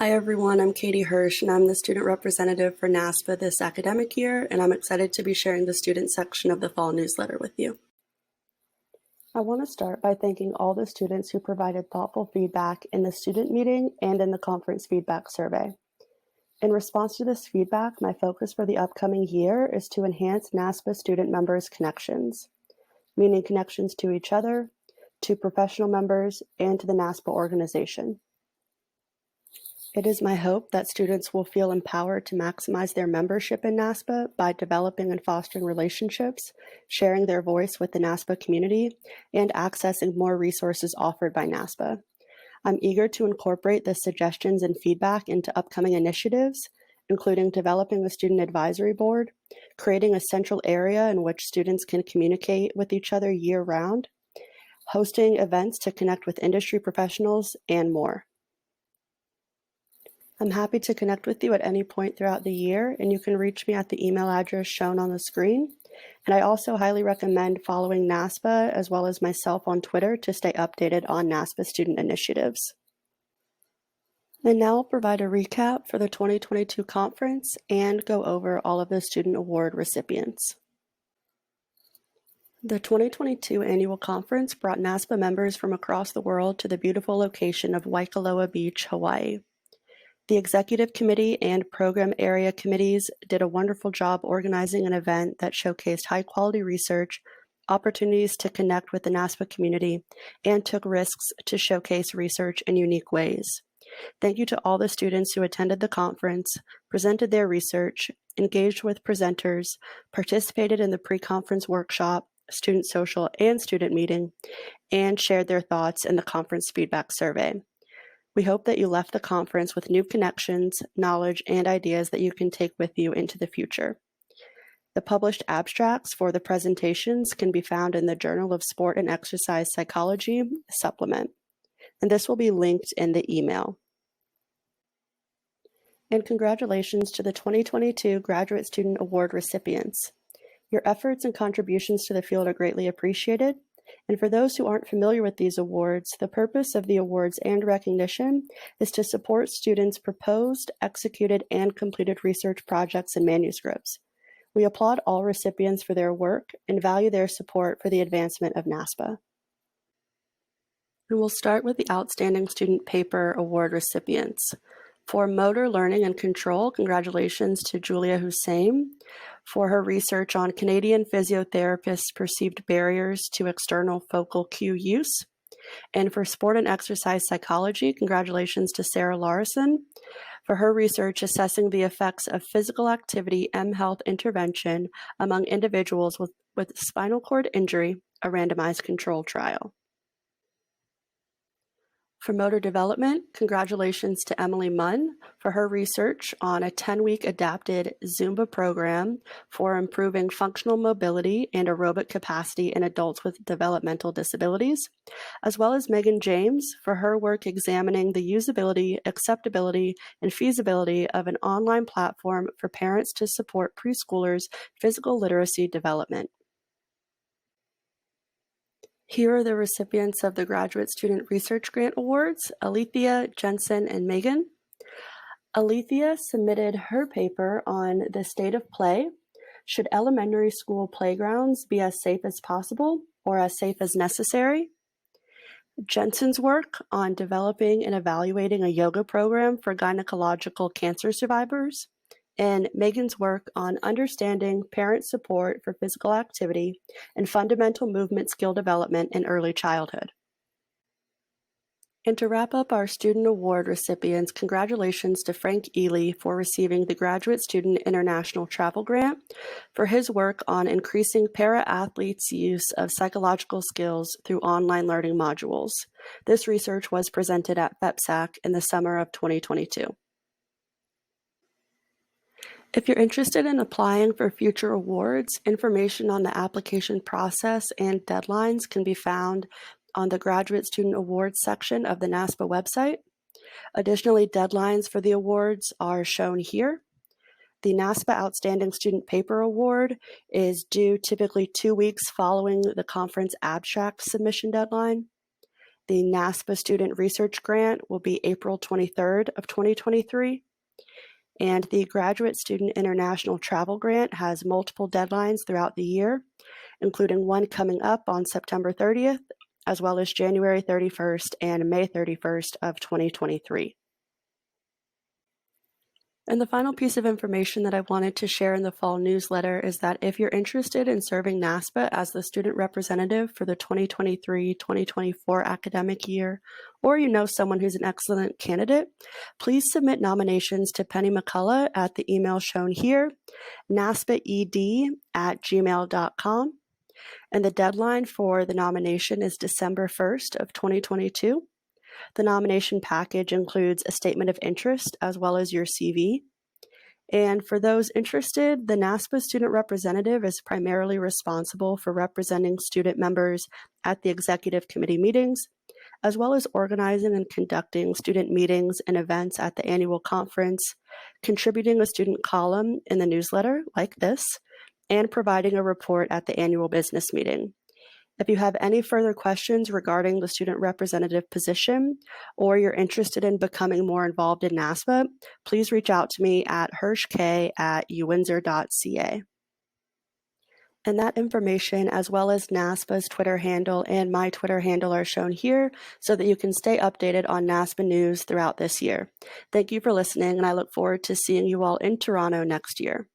Hi everyone, I'm Katie Hirsch and I'm the Student Representative for NASPA this academic year, and I'm excited to be sharing the student section of the fall newsletter with you. I want to start by thanking all the students who provided thoughtful feedback in the student meeting and in the conference feedback survey. In response to this feedback, my focus for the upcoming year is to enhance NASPA student members' connections, meaning connections to each other, to professional members, and to the NASPA organization. It is my hope that students will feel empowered to maximize their membership in NASPA by developing and fostering relationships, sharing their voice with the NASPA community, and accessing more resources offered by NASPA. I'm eager to incorporate the suggestions and feedback into upcoming initiatives, including developing a student advisory board, creating a central area in which students can communicate with each other year-round, hosting events to connect with industry professionals, and more. I'm happy to connect with you at any point throughout the year, and you can reach me at the email address shown on the screen. And I also highly recommend following NASPA as well as myself on Twitter to stay updated on NASPA student initiatives. And now I'll provide a recap for the 2022 conference and go over all of the student award recipients. The 2022 annual conference brought NASPA members from across the world to the beautiful location of Waikoloa Beach, Hawaii. The executive committee and program area committees did a wonderful job organizing an event that showcased high-quality research, opportunities to connect with the NASPA community, and took risks to showcase research in unique ways. Thank you to all the students who attended the conference, presented their research, engaged with presenters, participated in the pre-conference workshop, student social, and student meeting, and shared their thoughts in the conference feedback survey. We hope that you left the conference with new connections, knowledge, and ideas that you can take with you into the future. The published abstracts for the presentations can be found in the Journal of Sport and Exercise Psychology supplement, and this will be linked in the email. And congratulations to the 2022 Graduate Student Award recipients. Your efforts and contributions to the field are greatly appreciated. And for those who aren't familiar with these awards, the purpose of the awards and recognition is to support students' proposed, executed, and completed research projects and manuscripts. We applaud all recipients for their work and value their support for the advancement of NASPA. And we'll start with the Outstanding Student Paper Award recipients. For motor learning and control, congratulations to Julia Hussein for her research on Canadian physiotherapists' perceived barriers to external focal cue use. And for sport and exercise psychology, congratulations to Sarah Larson for her research assessing the effects of physical activity M-Health intervention among individuals with spinal cord injury, a randomized control trial. For motor development, congratulations to Emily Munn for her research on a 10-week adapted Zumba program for improving functional mobility and aerobic capacity in adults with developmental disabilities, as well as Megan James for her work examining the usability, acceptability, and feasibility of an online platform for parents to support preschoolers' physical literacy development. Here are the recipients of the Graduate Student Research Grant Awards, Alethea, Jensen, and Megan. Alethea submitted her paper on the state of play. Should elementary school playgrounds be as safe as possible or as safe as necessary? Jensen's work on developing and evaluating a yoga program for gynecological cancer survivors, and Megan's work on understanding parent support for physical activity and fundamental movement skill development in early childhood. And to wrap up our student award recipients, congratulations to Frank Ely for receiving the Graduate Student International Travel Grant for his work on increasing para-athletes' use of psychological skills through online learning modules. This research was presented at FEPSAC in the summer of 2022. If you're interested in applying for future awards, information on the application process and deadlines can be found on the Graduate Student Awards section of the NASPA website. Additionally, deadlines for the awards are shown here. The NASPA Outstanding Student Paper Award is due typically 2 weeks following the conference abstract submission deadline. The NASPA Student Research Grant will be April 23rd of 2023. And the Graduate Student International Travel Grant has multiple deadlines throughout the year, including one coming up on September 30th, as well as January 31st and May 31st of 2023. And the final piece of information that I wanted to share in the fall newsletter is that if you're interested in serving NASPA as the student representative for the 2023-2024 academic year, or you know someone who's an excellent candidate, please submit nominations to Penny McCullough at the email shown here, naspaed@gmail.com. And the deadline for the nomination is December 1st of 2022. The nomination package includes a statement of interest as well as your CV. And for those interested, the NASPA student representative is primarily responsible for representing student members at the executive committee meetings, as well as organizing and conducting student meetings and events at the annual conference, contributing a student column in the newsletter like this, and providing a report at the annual business meeting. If you have any further questions regarding the student representative position, or you're interested in becoming more involved in NASPA, please reach out to me at hirschk@uwindsor.ca. And that information, as well as NASPA's Twitter handle and my Twitter handle, are shown here so that you can stay updated on NASPA news throughout this year. Thank you for listening, and I look forward to seeing you all in Toronto next year.